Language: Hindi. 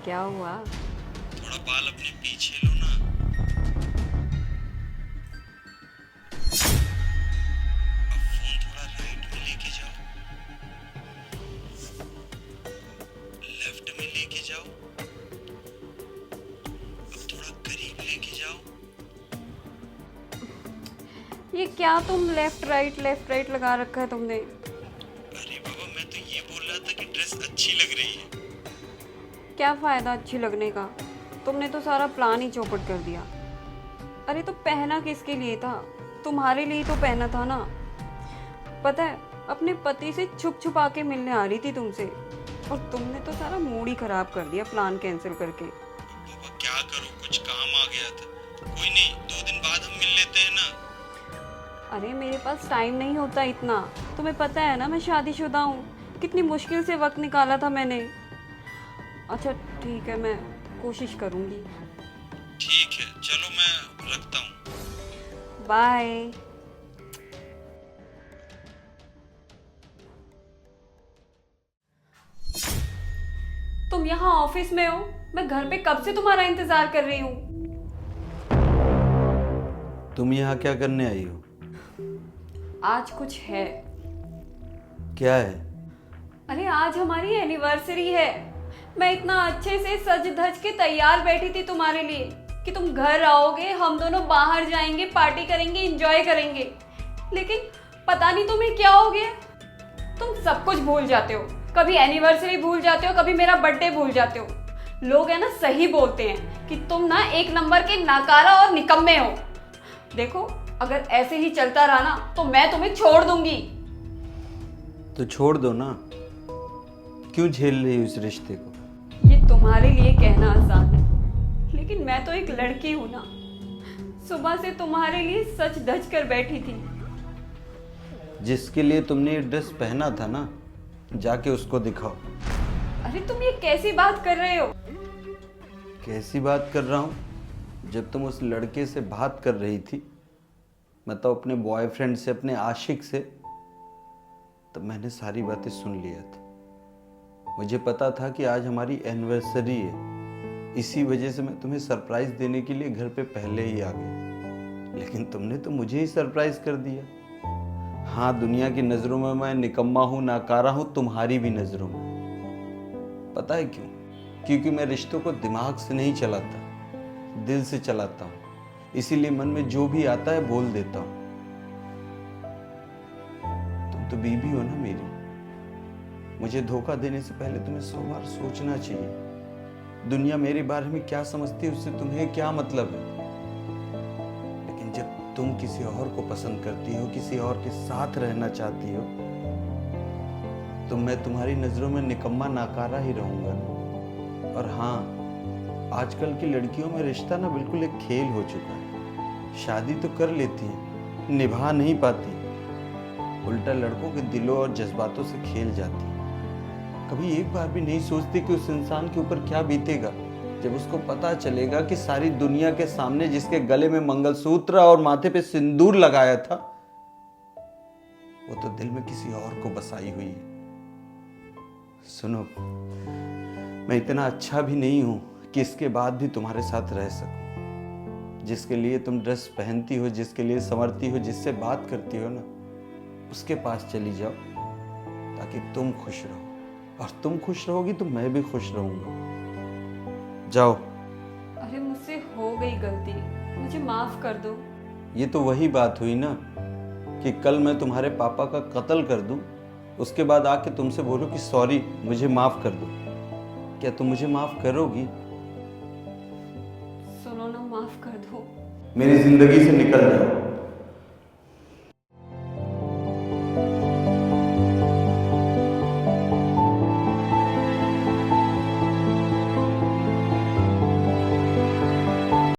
क्या हुआ? थोड़ा बाल अपने पीछे लो ना। अब फोन थोड़ा राइट में लेके जाओ, लेफ्ट में लेके जाओ, अब थोड़ा करीब लेके जाओ। ये क्या तुम लेफ्ट राइट लगा रखा है तुमने? अरे बाबा, मैं तो ये बोल रहा था कि ड्रेस अच्छी लग रही है। क्या फ़ायदा अच्छी लगने का? तुमने तो सारा प्लान ही चौपट कर दिया। अरे तो पहना किसके लिए था? तुम्हारे लिए ही तो पहना था ना। पता है, अपने पति से छुप छुपा के मिलने आ रही थी तुमसे, और तुमने तो सारा मूड ही खराब कर दिया प्लान कैंसिल करके। बाबा क्या करूं, कुछ काम आ गया था। कोई नहीं, 2 दिन बाद हम मिल लेते हैं ना। अरे मेरे पास टाइम नहीं होता इतना। तुम्हें पता है ना मैं शादीशुदा हूँ। कितनी मुश्किल से वक्त निकाला था मैंने। अच्छा ठीक है, मैं कोशिश करूँगी। ठीक है, चलो मैं रखता हूँ। बाय। तुम यहाँ ऑफिस में हो, मैं घर पे कब से तुम्हारा इंतजार कर रही हूँ। तुम यहाँ क्या करने आई हो? आज कुछ है। क्या है? अरे आज हमारी एनिवर्सरी है। मैं इतना अच्छे से सज धज के तैयार बैठी थी तुम्हारे लिए कि तुम घर आओगे, हम दोनों बाहर जाएंगे, पार्टी करेंगे, एंजॉय करेंगे। लेकिन पता नहीं तुम्हें क्या हो गया, तुम सब कुछ भूल जाते हो। कभी एनिवर्सरी भूल जाते हो, कभी मेरा बर्थडे भूल जाते हो। लोग है ना सही बोलते हैं कि तुम ना एक नंबर के नाकारा और निकम्मे हो। देखो, अगर ऐसे ही चलता रहा ना तो मैं तुम्हें छोड़ दूंगी। तो छोड़ दो ना, क्यों झेल रही हो इस रिश्ते को? ये तुम्हारे लिए कहना आसान है, लेकिन मैं तो एक लड़की हूं ना। सुबह से तुम्हारे लिए सच धज कर बैठी थी। जिसके लिए तुमने ये ड्रेस पहना था ना, जाके उसको दिखाओ। अरे तुम ये कैसी बात कर रहे हो? कैसी बात कर रहा हूँ? जब तुम उस लड़के से बात कर रही थी, मतलब अपने बॉयफ्रेंड से, अपने आशिक से, तब मैंने सारी बातें सुन लिया था। मुझे पता था कि आज हमारी एनिवर्सरी है, इसी वजह से मैं तुम्हें सरप्राइज देने के लिए घर पे पहले ही आ गया। लेकिन तुमने तो मुझे ही सरप्राइज कर दिया। हाँ, दुनिया की नज़रों में मैं निकम्मा हूँ, नाकारा हूँ, तुम्हारी भी नज़रों में। पता है क्यों? क्योंकि मैं रिश्तों को दिमाग से नहीं चलाता, दिल से चलाता हूँ। इसीलिए मन में जो भी आता है बोल देता हूँ। तुम तो बीवी हो ना मेरी। मुझे धोखा देने से पहले तुम्हें 100 बार सोचना चाहिए। दुनिया मेरे बारे में क्या समझती है उससे तुम्हें क्या मतलब है? लेकिन जब तुम किसी और को पसंद करती हो, किसी और के साथ रहना चाहती हो, तो मैं तुम्हारी नजरों में निकम्मा नाकारा ही रहूंगा ना। और हाँ, आजकल की लड़कियों में रिश्ता ना बिल्कुल एक खेल हो चुका है। शादी तो कर लेती है, निभा नहीं पाती, उल्टा लड़कों के दिलों और जज्बातों से खेल जाती है। कभी एक बार भी नहीं सोचती कि उस इंसान के ऊपर क्या बीतेगा जब उसको पता चलेगा कि सारी दुनिया के सामने जिसके गले में मंगलसूत्र और माथे पे सिंदूर लगाया था, वो तो दिल में किसी और को बसाई हुई है। सुनो, मैं इतना अच्छा भी नहीं हूं कि इसके बाद भी तुम्हारे साथ रह सकूं। जिसके लिए तुम ड्रेस पहनती हो, जिसके लिए संवरती हो, जिससे बात करती हो ना, उसके पास चली जाओ ताकि तुम खुश रहो। और तुम खुश रहोगी तो मैं भी खुश रहूंगा। जाओ। अरे मुझसे हो गई गलती, मुझे माफ कर दो। ये तो वही बात हुई ना कि कल मैं तुम्हारे पापा का कत्ल कर दूं, उसके बाद आके तुमसे बोलो कि सॉरी, मुझे माफ कर दो। क्या तुम मुझे माफ करोगी? सुनो ना, माफ कर दो। मेरी जिंदगी से निकल जाओ।